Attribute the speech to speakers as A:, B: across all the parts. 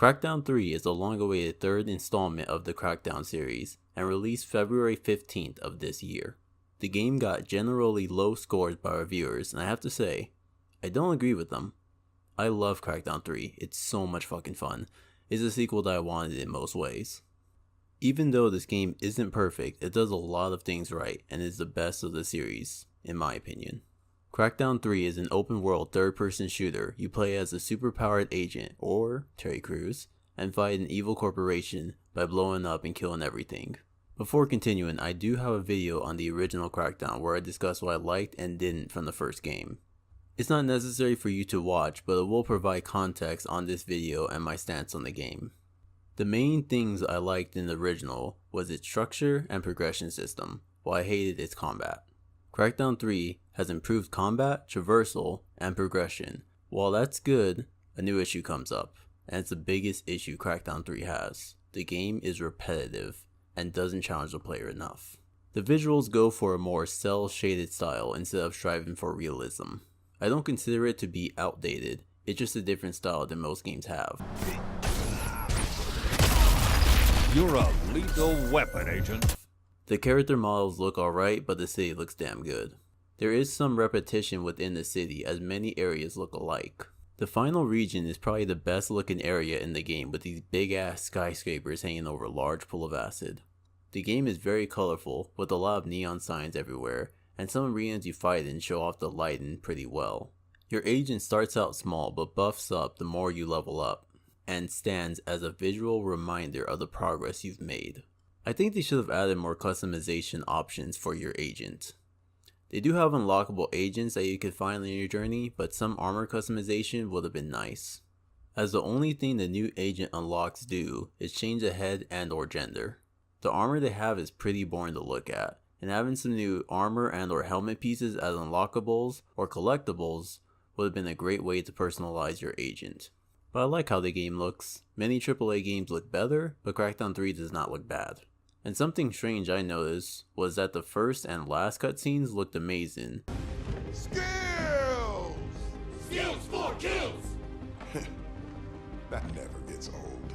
A: Crackdown 3 is the long-awaited third installment of the Crackdown series and released February 15th of this year. The game got generally low scores by reviewers, and I have to say, I don't agree with them. I love Crackdown 3, it's so much fucking fun. It's a sequel that I wanted in most ways. Even though this game isn't perfect, it does a lot of things right and is the best of the series, in my opinion. Crackdown 3 is an open-world third-person shooter. You play as a superpowered agent, or Terry Crews, and fight an evil corporation by blowing up and killing everything. Before continuing, I do have a video on the original Crackdown where I discuss what I liked and didn't from the first game. It's not necessary for you to watch, but it will provide context on this video and my stance on the game. The main things I liked in the original was its structure and progression system, while I hated its combat. Crackdown 3 has improved combat, traversal, and progression. While that's good, a new issue comes up, and it's the biggest issue Crackdown 3 has. The game is repetitive and doesn't challenge the player enough. The visuals go for a more cel-shaded style instead of striving for realism. I don't consider it to be outdated, it's just a different style than most games have.
B: You're a lethal weapon, Agent.
A: The character models look alright, but the city looks damn good. There is some repetition within the city as many areas look alike. The final region is probably the best looking area in the game with these big ass skyscrapers hanging over a large pool of acid. The game is very colorful with a lot of neon signs everywhere, and some arenas you fight in show off the lighting pretty well. Your agent starts out small but buffs up the more you level up, and stands as a visual reminder of the progress you've made. I think they should have added more customization options for your agent. They do have unlockable agents that you could find on your journey, but some armor customization would have been nice, as the only thing the new agent unlocks do is change the head and or gender. The armor they have is pretty boring to look at, and having some new armor and or helmet pieces as unlockables or collectibles would have been a great way to personalize your agent. But I like how the game looks. Many AAA games look better, but Crackdown 3 does not look bad. And something strange I noticed was that the first and last cutscenes looked amazing.
C: Skills! Skills for kills! That never gets old.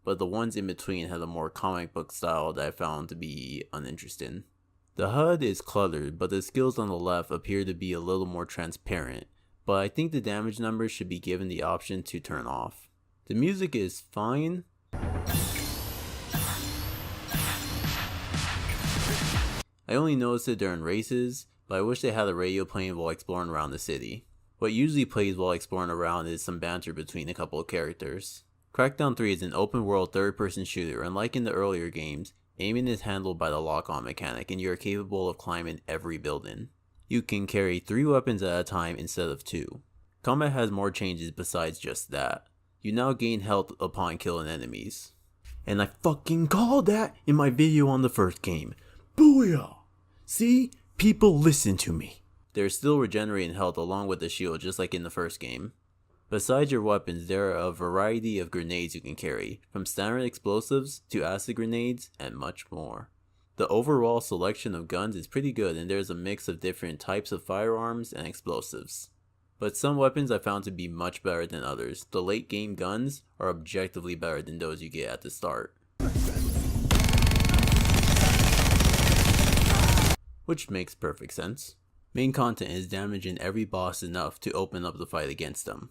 A: But the ones in between had a more comic book style that I found to be uninteresting. The HUD is cluttered, but the skills on the left appear to be a little more transparent, but I think the damage numbers should be given the option to turn off. The music is fine. I only noticed it during races, but I wish they had a radio playing while exploring around the city. What usually plays while exploring around is some banter between a couple of characters. Crackdown 3 is an open world third person shooter, and like in the earlier games, aiming is handled by the lock-on mechanic and you are capable of climbing every building. You can carry 3 weapons at a time instead of 2. Combat has more changes besides just that. You now gain health upon killing enemies. And I fucking called that in my video on the first game. Booyah! See? People listen to me. There's still regenerating health along with the shield just like in the first game. Besides your weapons, there are a variety of grenades you can carry, from standard explosives to acid grenades and much more. The overall selection of guns is pretty good and there's a mix of different types of firearms and explosives. But some weapons I found to be much better than others. The late game guns are objectively better than those you get at the start. Which makes perfect sense. Main content is damaging every boss enough to open up the fight against them.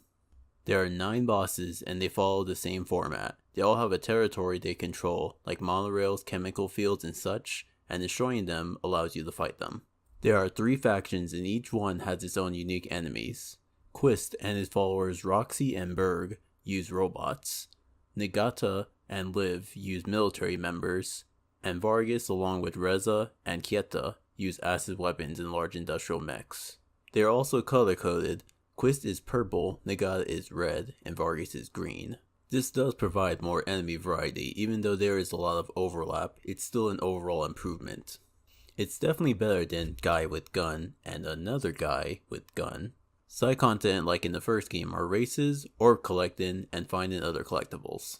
A: There are 9 bosses and they follow the same format. They all have a territory they control, like monorails, chemical fields and such, and destroying them allows you to fight them. There are 3 factions and each one has its own unique enemies. Quist and his followers Roxy and Berg use robots. Nagata and Liv use military members, and Vargas along with Reza and Kieta use acid weapons and large industrial mechs. They are also color coded. Quist is purple, Nagata is red, and Vargas is green. This does provide more enemy variety. Even though there is a lot of overlap, it's still an overall improvement. It's definitely better than guy with gun and another guy with gun. Side content like in the first game are races, orb collecting, and finding other collectibles.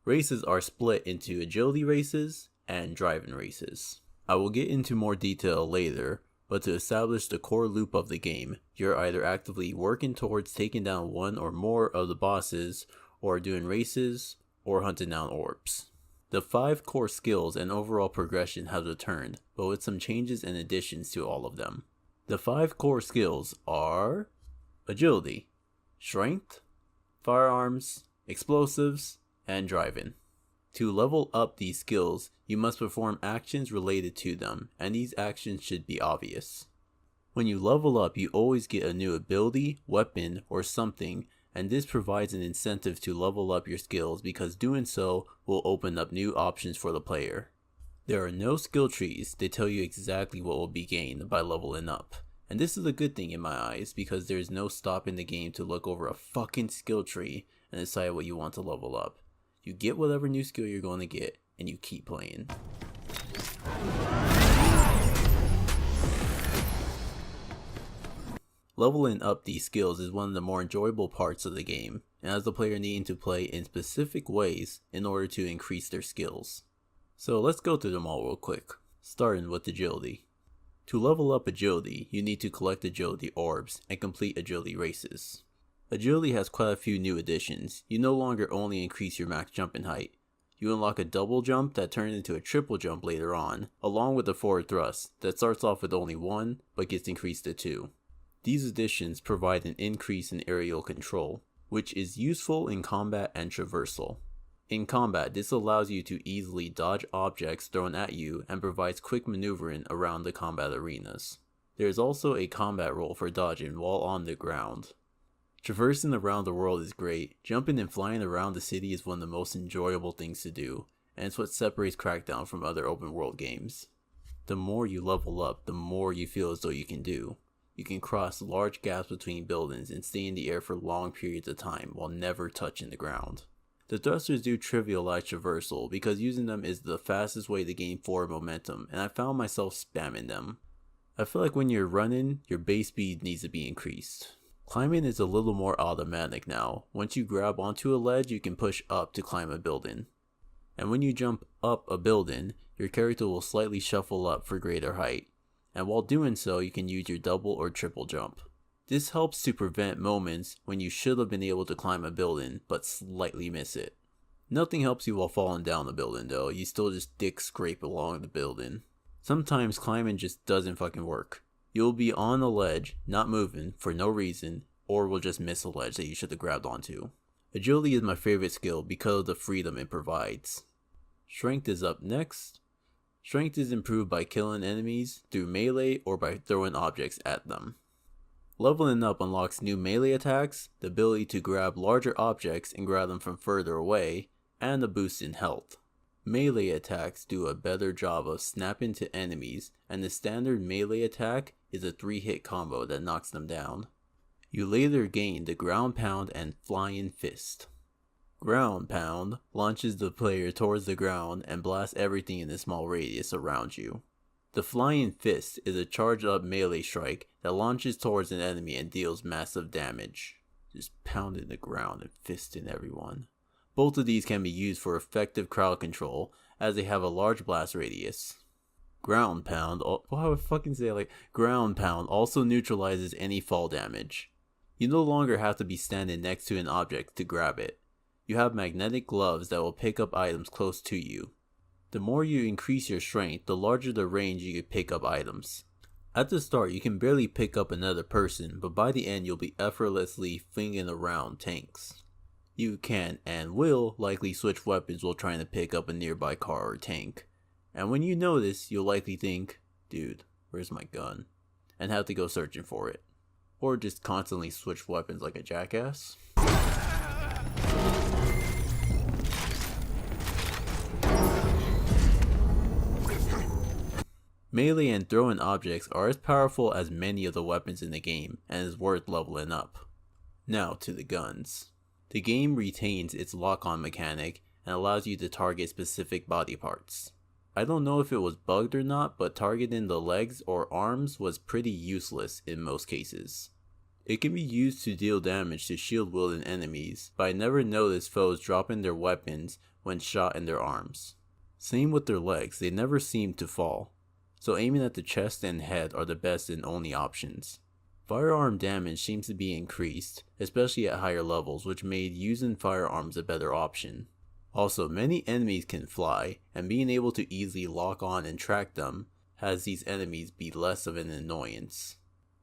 A: Races are split into agility races and driving races. I will get into more detail later, but to establish the core loop of the game, you're either actively working towards taking down one or more of the bosses, or doing races, or hunting down orbs. The 5 core skills and overall progression have returned, but with some changes and additions to all of them. The 5 core skills are agility, strength, firearms, explosives, and driving. To level up these skills, you must perform actions related to them, and these actions should be obvious. When you level up, you always get a new ability, weapon, or something, and this provides an incentive to level up your skills because doing so will open up new options for the player. There are no skill trees, they tell you exactly what will be gained by leveling up. And this is a good thing in my eyes because there is no stopping the game to look over a fucking skill tree and decide what you want to level up. You get whatever new skill you're going to get and you keep playing. Leveling up these skills is one of the more enjoyable parts of the game, and has the player needing to play in specific ways in order to increase their skills. So let's go through them all real quick, starting with agility. To level up agility, you need to collect agility orbs and complete agility races. Agility has quite a few new additions. You no longer only increase your max jumping height. You unlock a double jump that turns into a triple jump later on, along with a forward thrust that starts off with only 1 but gets increased to 2. These additions provide an increase in aerial control, which is useful in combat and traversal. In combat, this allows you to easily dodge objects thrown at you and provides quick maneuvering around the combat arenas. There is also a combat roll for dodging while on the ground. Traversing around the world is great. Jumping and flying around the city is one of the most enjoyable things to do, and it's what separates Crackdown from other open world games. The more you level up, the more you feel as though you can do. You can cross large gaps between buildings and stay in the air for long periods of time while never touching the ground. The thrusters do trivialize traversal because using them is the fastest way to gain forward momentum, and I found myself spamming them. I feel like when you're running, your base speed needs to be increased. Climbing is a little more automatic now. Once you grab onto a ledge, you can push up to climb a building. And when you jump up a building, your character will slightly shuffle up for greater height. And while doing so, you can use your double or triple jump. This helps to prevent moments when you should have been able to climb a building, but slightly miss it. Nothing helps you while falling down the building though, you still just dick scrape along the building. Sometimes climbing just doesn't fucking work. You'll be on a ledge, not moving, for no reason, or will just miss a ledge that you should have grabbed onto. Agility is my favorite skill because of the freedom it provides. Strength is up next. Strength is improved by killing enemies through melee or by throwing objects at them. Leveling up unlocks new melee attacks, the ability to grab larger objects and grab them from further away, and a boost in health. Melee attacks do a better job of snapping to enemies, and the standard melee attack is a 3-hit combo that knocks them down. You later gain the ground pound and flying fist. Ground pound launches the player towards the ground and blasts everything in a small radius around you. The flying fist is a charged up melee strike that launches towards an enemy and deals massive damage, just pounding the ground and fisting everyone. Both of these can be used for effective crowd control as they have a large blast radius. Ground pound also neutralizes any fall damage. You no longer have to be standing next to an object to grab it. You have magnetic gloves that will pick up items close to you. The more you increase your strength, the larger the range you can pick up items. At the start, you can barely pick up another person, but by the end you'll be effortlessly flinging around tanks. You can and will likely switch weapons while trying to pick up a nearby car or tank. And when you notice, you'll likely think, dude, where's my gun? And have to go searching for it. Or just constantly switch weapons like a jackass. Melee and throwing objects are as powerful as many of the weapons in the game and is worth leveling up. Now to the guns. The game retains its lock-on mechanic and allows you to target specific body parts. I don't know if it was bugged or not, but targeting the legs or arms was pretty useless in most cases. It can be used to deal damage to shield-wielding enemies, but I never noticed foes dropping their weapons when shot in their arms. Same with their legs, they never seemed to fall. So aiming at the chest and head are the best and only options. Firearm damage seems to be increased, especially at higher levels, which made using firearms a better option. Also, many enemies can fly, and being able to easily lock on and track them has these enemies be less of an annoyance.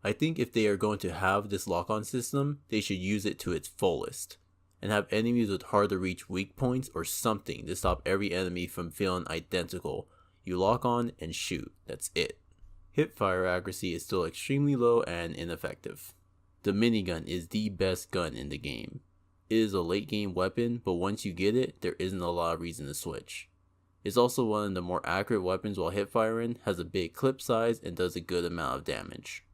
A: I think if they are going to have this lock-on system, they should use it to its fullest, and have enemies with hard to reach weak points or something to stop every enemy from feeling identical. You lock on and shoot, that's it. Hipfire accuracy is still extremely low and ineffective. The minigun is the best gun in the game. It is a late game weapon, but once you get it, there isn't a lot of reason to switch. It's also one of the more accurate weapons while hipfiring, has a big clip size, and does a good amount of damage.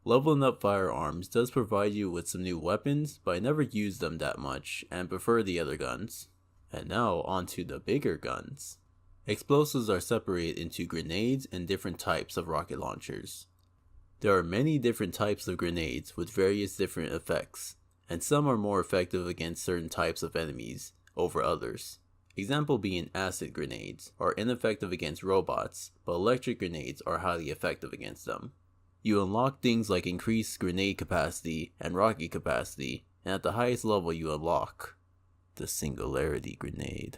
A: Leveling up firearms does provide you with some new weapons, but I never use them that much and prefer the other guns. And now onto the bigger guns. Explosives are separated into grenades and different types of rocket launchers. There are many different types of grenades with various different effects, and some are more effective against certain types of enemies over others. Example being acid grenades are ineffective against robots, but electric grenades are highly effective against them. You unlock things like increased grenade capacity and rocket capacity, and at the highest level you unlock the singularity grenade.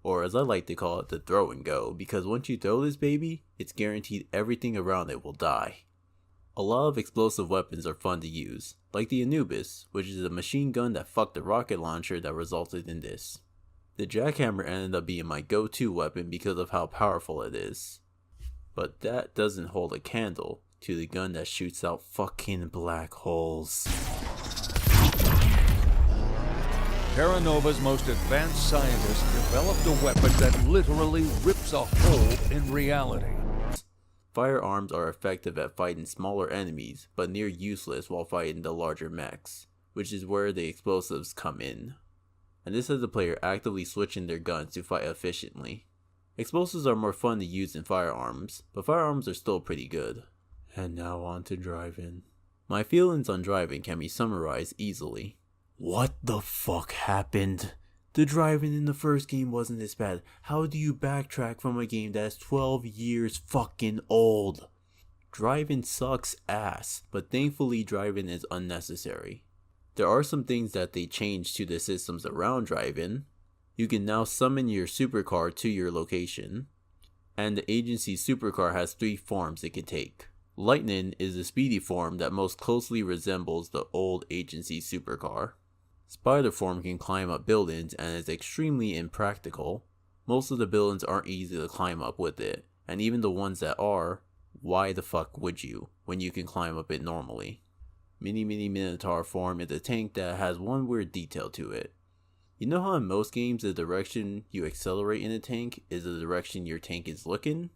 A: Or as I like to call it, the throw and go, because once you throw this baby, it's guaranteed everything around it will die. A lot of explosive weapons are fun to use, like the Anubis, which is a machine gun that fucked the rocket launcher that resulted in this. The jackhammer ended up being my go-to weapon because of how powerful it is. But that doesn't hold a candle to the gun that shoots out fucking black holes.
B: Terra Nova's most advanced scientists developed a weapon that literally rips a hole in reality.
A: Firearms are effective at fighting smaller enemies, but near useless while fighting the larger mechs, which is where the explosives come in. And this has the player actively switching their guns to fight efficiently. Explosives are more fun to use than firearms, but firearms are still pretty good. And now on to driving. My feelings on driving can be summarized easily. What the fuck happened? The driving in the first game wasn't this bad. How do you backtrack from a game that's 12 years fucking old? Driving sucks ass, but thankfully driving is unnecessary. There are some things that they changed to the systems around driving. You can now summon your supercar to your location, and the agency supercar has 3 forms it can take. Lightning is the speedy form that most closely resembles the old agency supercar. Spider form can climb up buildings and is extremely impractical. Most of the buildings aren't easy to climb up with it, and even the ones that are, why the fuck would you, when you can climb up it normally? Mini Minotaur form is a tank that has one weird detail to it. You know how in most games the direction you accelerate in a tank is the direction your tank is looking?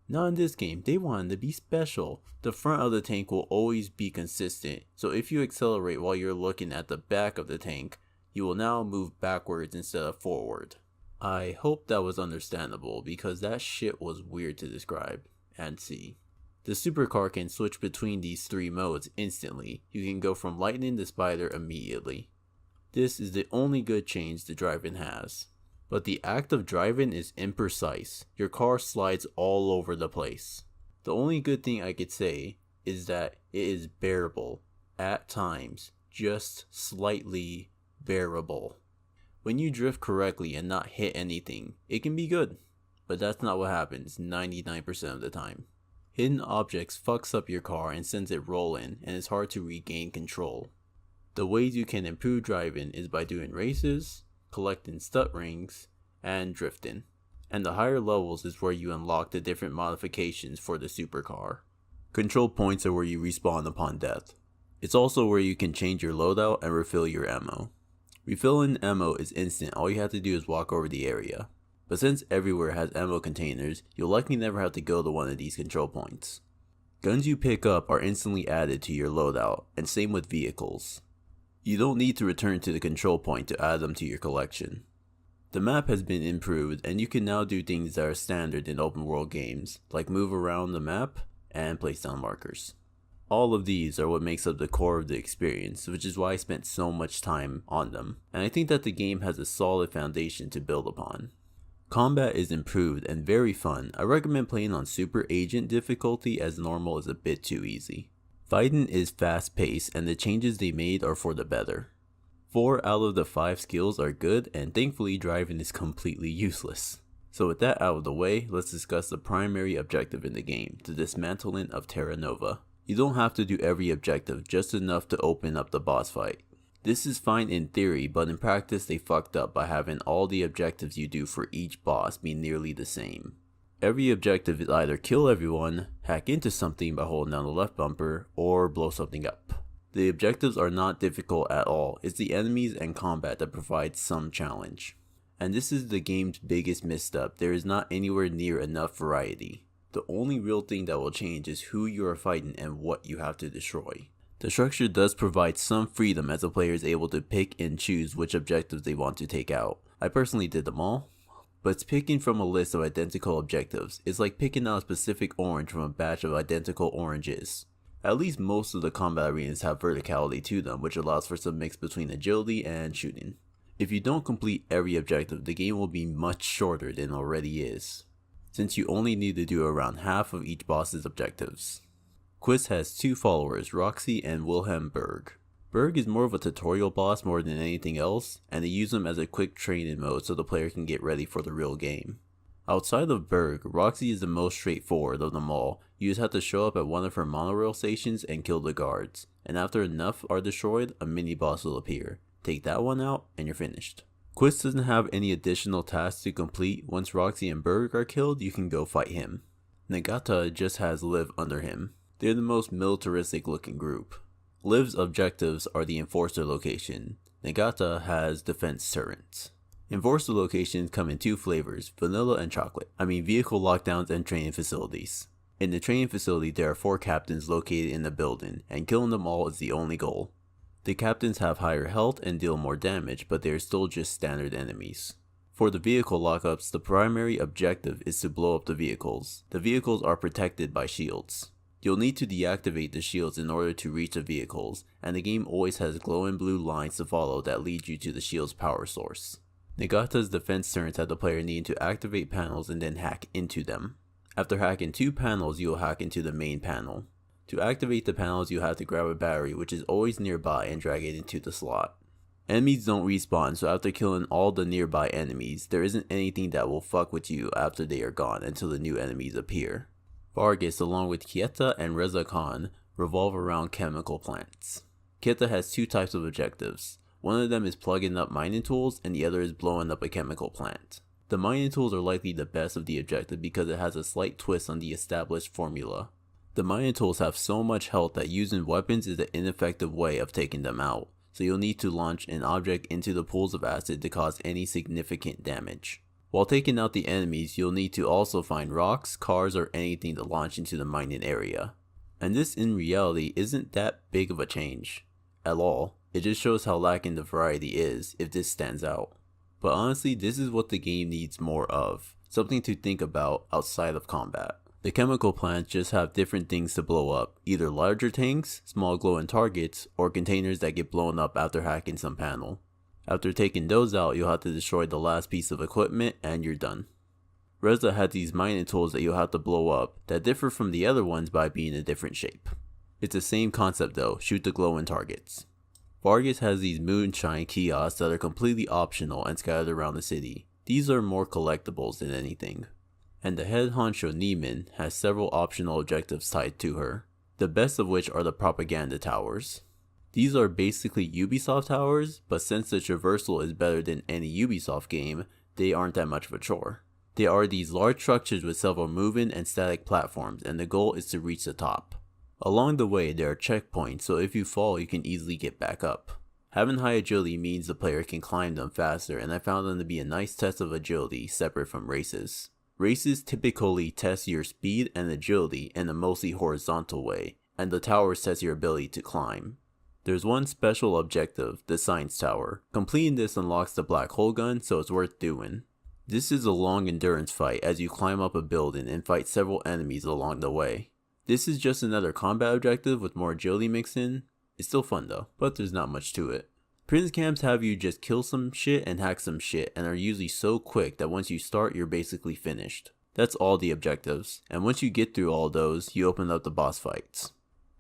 A: Not in this game, they wanted to be special. The front of the tank will always be consistent, so if you accelerate while you're looking at the back of the tank, you will now move backwards instead of forward. I hope that was understandable because that shit was weird to describe and see. The supercar can switch between these 3 modes instantly. You can go from lightning to spider immediately. This is the only good change the driving has. But the act of driving is imprecise. Your car slides all over the place. The only good thing I could say is that it is bearable. At times. Just slightly bearable. When you drift correctly and not hit anything, it can be good. But that's not what happens 99% of the time. Hidden objects fucks up your car and sends it rolling, and it's hard to regain control. The ways you can improve driving is by doing races, collecting stud rings, and drifting. And the higher levels is where you unlock the different modifications for the supercar. Control points are where you respawn upon death. It's also where you can change your loadout and refill your ammo. Refilling ammo is instant, all you have to do is walk over the area. But since everywhere has ammo containers, you'll likely never have to go to one of these control points. Guns you pick up are instantly added to your loadout, and same with vehicles. You don't need to return to the control point to add them to your collection. The map has been improved, and you can now do things that are standard in open world games, like move around the map and place down markers. All of these are what makes up the core of the experience, which is why I spent so much time on them, and I think that the game has a solid foundation to build upon. Combat is improved and very fun. I recommend playing on Super Agent difficulty as normal is a bit too easy. Fighting is fast paced and the changes they made are for the better. 4 out of the 5 skills are good and thankfully driving is completely useless. So with that out of the way, let's discuss the primary objective in the game, the dismantling of Terra Nova. You don't have to do every objective, just enough to open up the boss fight. This is fine in theory, but in practice they fucked up by having all the objectives you do for each boss be nearly the same. Every objective is either kill everyone, hack into something by holding down the left bumper, or blow something up. The objectives are not difficult at all, it's the enemies and combat that provides some challenge. And this is the game's biggest misstep, there is not anywhere near enough variety. The only real thing that will change is who you are fighting and what you have to destroy. The structure does provide some freedom as the player is able to pick and choose which objectives they want to take out. I personally did them all, but it's picking from a list of identical objectives. It's like picking out a specific orange from a batch of identical oranges. At least most of the combat arenas have verticality to them, which allows for some mix between agility and shooting. If you don't complete every objective, the game will be much shorter than it already is, since you only need to do around half of each boss's objectives. Quist has 2 followers, Roxy and Wilhelm Berg. Berg is more of a tutorial boss more than anything else, and they use him as a quick training mode so the player can get ready for the real game. Outside of Berg, Roxy is the most straightforward of them all. You just have to show up at one of her monorail stations and kill the guards, and after enough are destroyed, a mini boss will appear. Take that one out and you're finished. Quist doesn't have any additional tasks to complete. Once Roxy and Berg are killed, you can go fight him. Nagata just has Liv under him. They're the most militaristic looking group. Liv's objectives are the Enforcer location. Nagata has defense turrets. Enforcer locations come in 2 flavors, vanilla and chocolate. Vehicle lockdowns and training facilities. In the training facility there are 4 captains located in the building, and killing them all is the only goal. The captains have higher health and deal more damage, but they are still just standard enemies. For the vehicle lockups, the primary objective is to blow up the vehicles. The vehicles are protected by shields. You'll need to deactivate the shields in order to reach the vehicles, and the game always has glowing blue lines to follow that lead you to the shield's power source. Nagata's defense turrets have the player needing to activate panels and then hack into them. After hacking 2 panels, you will hack into the main panel. To activate the panels, you have to grab a battery which is always nearby and drag it into the slot. Enemies don't respawn, so after killing all the nearby enemies, there isn't anything that will fuck with you after they are gone until the new enemies appear. Vargas, along with Kieta and Reza Khan, revolve around chemical plants. Kieta has 2 types of objectives. One of them is plugging up mining tools and the other is blowing up a chemical plant. The mining tools are likely the best of the objective because it has a slight twist on the established formula. The mining tools have so much health that using weapons is an ineffective way of taking them out, so you'll need to launch an object into the pools of acid to cause any significant damage. While taking out the enemies, you'll need to also find rocks, cars, or anything to launch into the mining area. And this in reality isn't that big of a change at all. It just shows how lacking the variety is if this stands out. But honestly, this is what the game needs more of, something to think about outside of combat. The chemical plants just have different things to blow up, either larger tanks, small glowing targets, or containers that get blown up after hacking some panel. After taking those out, you'll have to destroy the last piece of equipment and you're done. Reza has these mining tools that you'll have to blow up that differ from the other ones by being a different shape. It's the same concept though, shoot the glowing targets. Vargas has these moonshine kiosks that are completely optional and scattered around the city. These are more collectibles than anything. And the head honcho Neiman has several optional objectives tied to her, the best of which are the propaganda towers. These are basically Ubisoft towers, but since the traversal is better than any Ubisoft game, they aren't that much of a chore. They are these large structures with several moving and static platforms, and the goal is to reach the top. Along the way there are checkpoints, so if you fall you can easily get back up. Having high agility means the player can climb them faster, and I found them to be a nice test of agility separate from races. Races typically test your speed and agility in a mostly horizontal way, and the towers test your ability to climb. There's one special objective, the Science Tower. Completing this unlocks the black hole gun, so it's worth doing. This is a long endurance fight as you climb up a building and fight several enemies along the way. This is just another combat objective with more agility mixed in. It's still fun though, but there's not much to it. Prince camps have you just kill some shit and hack some shit and are usually so quick that once you start you're basically finished. That's all the objectives, and once you get through all those, you open up the boss fights.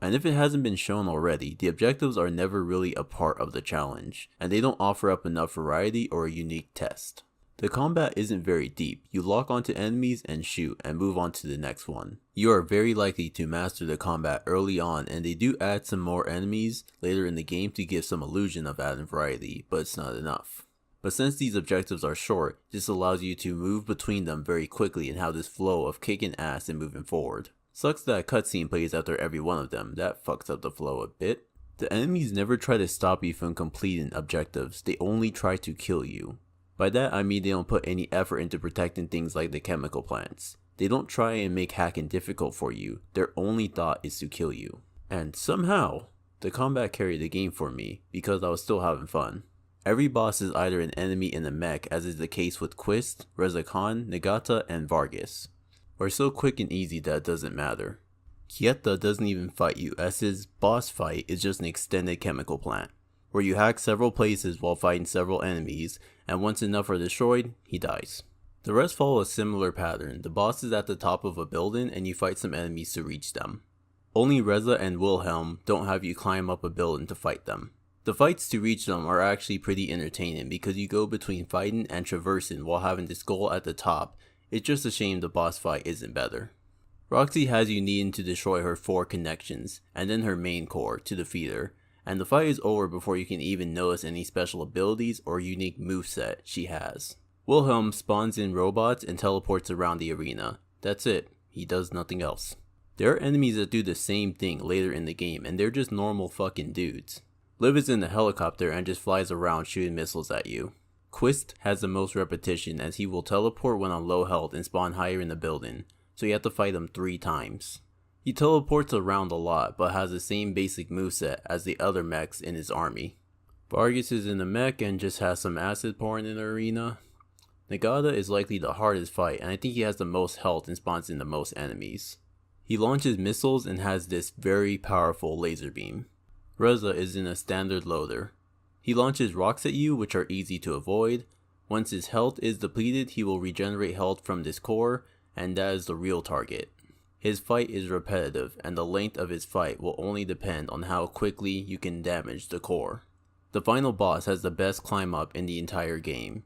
A: And if it hasn't been shown already, the objectives are never really a part of the challenge, and they don't offer up enough variety or a unique test. The combat isn't very deep. You lock onto enemies and shoot and move on to the next one. You are very likely to master the combat early on, and they do add some more enemies later in the game to give some illusion of adding variety, but it's not enough. But since these objectives are short, this allows you to move between them very quickly and have this flow of kicking ass and moving forward. Sucks that a cutscene plays after every one of them, that fucks up the flow a bit. The enemies never try to stop you from completing objectives, they only try to kill you. By that I mean they don't put any effort into protecting things like the chemical plants. They don't try and make hacking difficult for you, their only thought is to kill you. And somehow, the combat carried the game for me, because I was still having fun. Every boss is either an enemy in a mech, as is the case with Quist, Reza Khan, Nagata, and Vargas. Or so quick and easy that it doesn't matter. Kieta doesn't even fight you, as his boss fight is just an extended chemical plant, where you hack several places while fighting several enemies, and once enough are destroyed, he dies. The rest follow a similar pattern. The boss is at the top of a building and you fight some enemies to reach them. Only Reza and Wilhelm don't have you climb up a building to fight them. The fights to reach them are actually pretty entertaining because you go between fighting and traversing while having this goal at the top. It's just a shame the boss fight isn't better. Roxy has you needing to destroy her 4 connections, and then her main core to defeat her, and the fight is over before you can even notice any special abilities or unique moveset she has. Wilhelm spawns in robots and teleports around the arena. That's it, he does nothing else. There are enemies that do the same thing later in the game, and they're just normal fucking dudes. Liv is in the helicopter and just flies around shooting missiles at you. Quist has the most repetition as he will teleport when on low health and spawn higher in the building, so you have to fight him 3 times. He teleports around a lot but has the same basic moveset as the other mechs in his army. Vargas is in the mech and just has some acid pouring in the arena. Nagata is likely the hardest fight, and I think he has the most health and spawns in the most enemies. He launches missiles and has this very powerful laser beam. Reza is in a standard loader. He launches rocks at you which are easy to avoid. Once his health is depleted, he will regenerate health from this core, and that is the real target. His fight is repetitive, and the length of his fight will only depend on how quickly you can damage the core. The final boss has the best climb up in the entire game,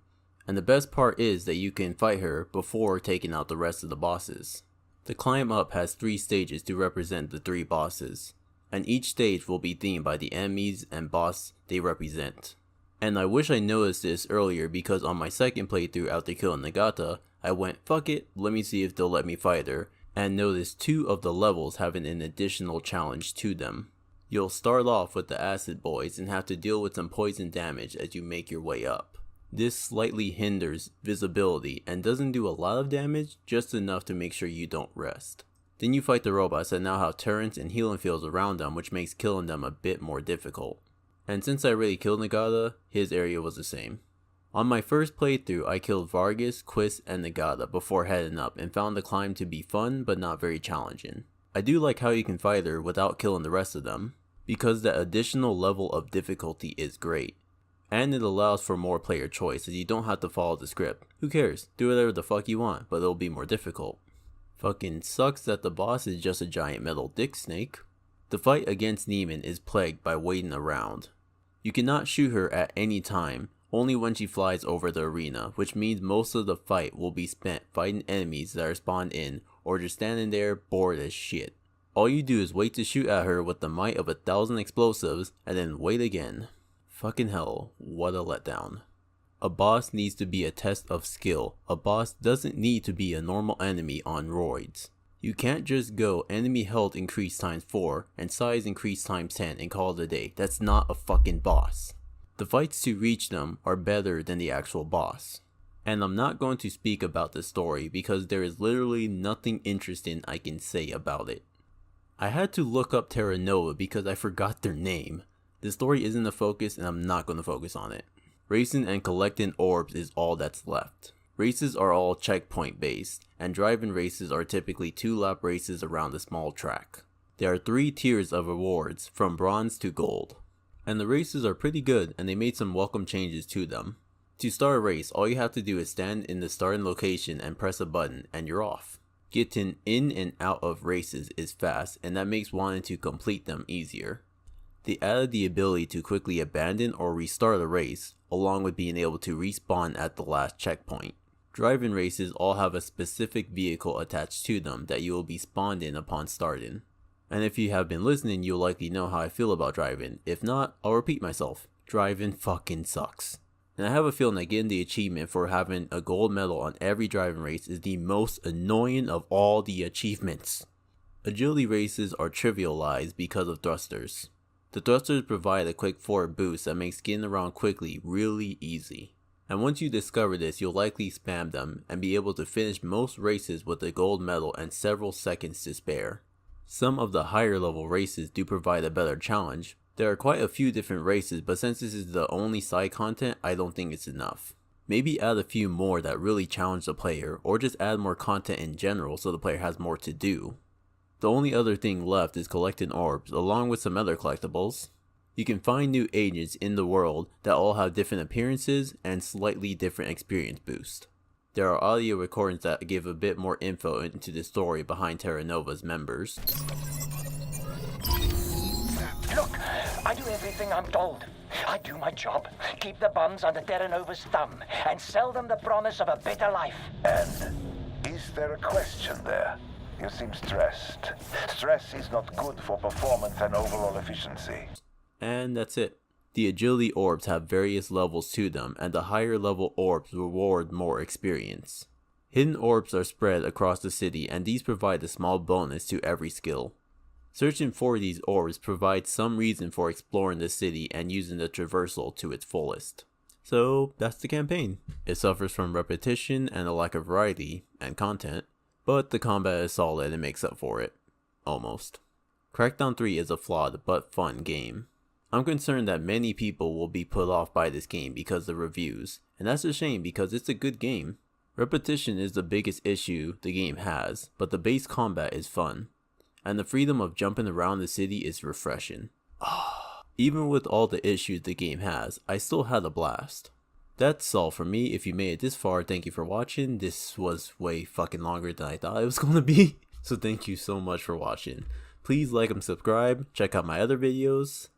A: and the best part is that you can fight her before taking out the rest of the bosses. The climb up has 3 stages to represent the 3 bosses, and each stage will be themed by the enemies and boss they represent. And I wish I noticed this earlier because on my second playthrough after killing Nagata, I went fuck it, let me see if they'll let me fight her, and noticed 2 of the levels having an additional challenge to them. You'll start off with the acid boys and have to deal with some poison damage as you make your way up. This slightly hinders visibility and doesn't do a lot of damage, just enough to make sure you don't rest. Then you fight the robots that now have turrets and healing fields around them, which makes killing them a bit more difficult. And since I already killed Nagata, his area was the same. On my first playthrough, I killed Vargas, Quist, and Nagata before heading up and found the climb to be fun but not very challenging. I do like how you can fight her without killing the rest of them, because the additional level of difficulty is great. And it allows for more player choice as you don't have to follow the script. Who cares? Do whatever the fuck you want, but it'll be more difficult. Fucking sucks that the boss is just a giant metal dick snake. The fight against Neiman is plagued by waiting around. You cannot shoot her at any time, only when she flies over the arena, which means most of the fight will be spent fighting enemies that are spawned in or just standing there bored as shit. All you do is wait to shoot at her with the might of 1,000 explosives and then wait again. Fucking hell, what a letdown. A boss needs to be a test of skill. A boss doesn't need to be a normal enemy on roids. You can't just go enemy health increase times 4 and size increase times 10 and call it a day. That's not a fucking boss. The fights to reach them are better than the actual boss. And I'm not going to speak about the story because there is literally nothing interesting I can say about it. I had to look up Terra Nova because I forgot their name. The story isn't the focus and I'm not going to focus on it. Racing and collecting orbs is all that's left. Races are all checkpoint based, and driving races are typically 2-lap races around a small track. There are 3 tiers of rewards, from bronze to gold. And the races are pretty good, and they made some welcome changes to them. To start a race, all you have to do is stand in the starting location and press a button, and you're off. Getting in and out of races is fast, and that makes wanting to complete them easier. They added the ability to quickly abandon or restart a race, along with being able to respawn at the last checkpoint. Driving races all have a specific vehicle attached to them that you will be spawned in upon starting. And if you have been listening, you'll likely know how I feel about driving. If not, I'll repeat myself. Driving fucking sucks. And I have a feeling that getting the achievement for having a gold medal on every driving race is the most annoying of all the achievements. Agility races are trivialized because of thrusters. The thrusters provide a quick forward boost that makes getting around quickly really easy. And once you discover this, you'll likely spam them and be able to finish most races with a gold medal and several seconds to spare. Some of the higher level races do provide a better challenge. There are quite a few different races, but since this is the only side content, I don't think it's enough. Maybe add a few more that really challenge the player, or just add more content in general so the player has more to do. The only other thing left is collecting orbs, along with some other collectibles. You can find new agents in the world that all have different appearances and slightly different experience boost. There are audio recordings that give a bit more info into the story behind Terra Nova's members.
D: Look, I do everything I'm told. I do my job, keep the bums under Terra Nova's thumb, and sell them the promise of a better life.
E: And is there a question there? You seem stressed. Stress is not good for performance and overall efficiency.
A: And that's it. The agility orbs have various levels to them, and the higher level orbs reward more experience. Hidden orbs are spread across the city, and these provide a small bonus to every skill. Searching for these orbs provides some reason for exploring the city and using the traversal to its fullest. So that's the campaign. It suffers from repetition and a lack of variety and content, but the combat is solid and makes up for it. Almost. Crackdown 3 is a flawed but fun game. I'm concerned that many people will be put off by this game because of the reviews, and that's a shame because it's a good game. Repetition is the biggest issue the game has, but the base combat is fun, and the freedom of jumping around the city is refreshing. Even with all the issues the game has, I still had a blast. That's all for me. If you made it this far, thank you for watching. This was way fucking longer than I thought it was gonna be, so thank you so much for watching. Please like and subscribe, check out my other videos,